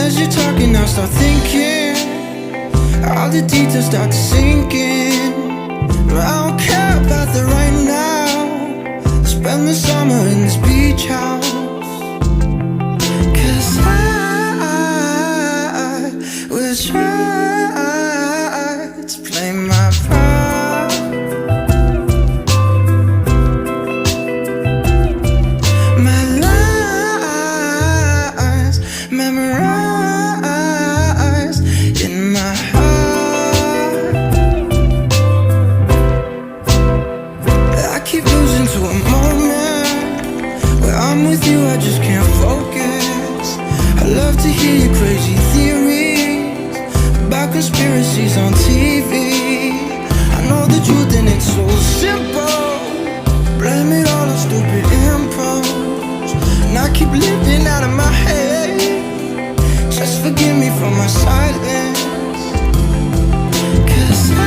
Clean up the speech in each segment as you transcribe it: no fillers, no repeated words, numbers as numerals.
as you're talking, I start thinking, all the details start to sink in. But I don't care about the right now. Spend the summer in this beach house. 'Cause I was right to play my part. My lies memorized in my heart. I keep losing to a moment where I'm with you, I just can't focus. I love to hear your crazy theories about conspiracies on TV. I know the truth and it's so simple. Blame it all on stupid impulse. And I keep living out of my head. Just forgive me for my silence. 'Cause I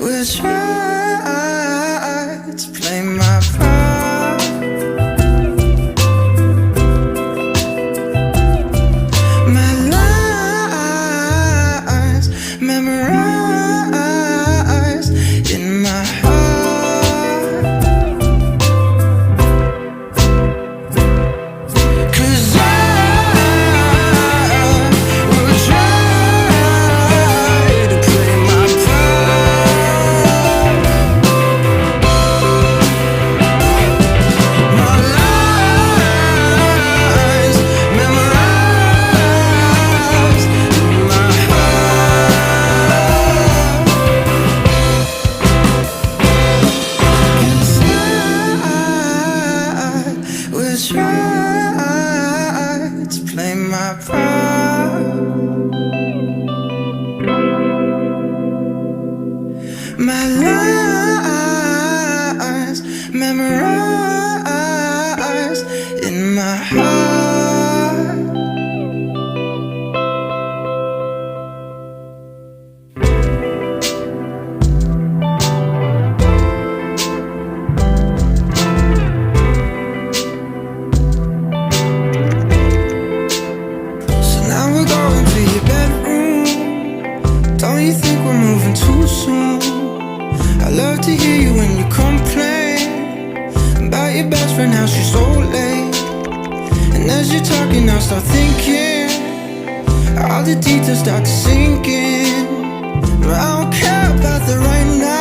was right to play my part. My lies memorized in my heart. 'Cause I will try to play my part. My lies memorized in my heart. 'Cause I was right to play my part. My lies memorized in my heart. So now we're going to your bedroom. Don't you think we're moving too soon? I love to hear you when you complain about your best friend, how she's so late. And as you're talking, I start thinking, all the details start to sink in. But I don't care about the right now.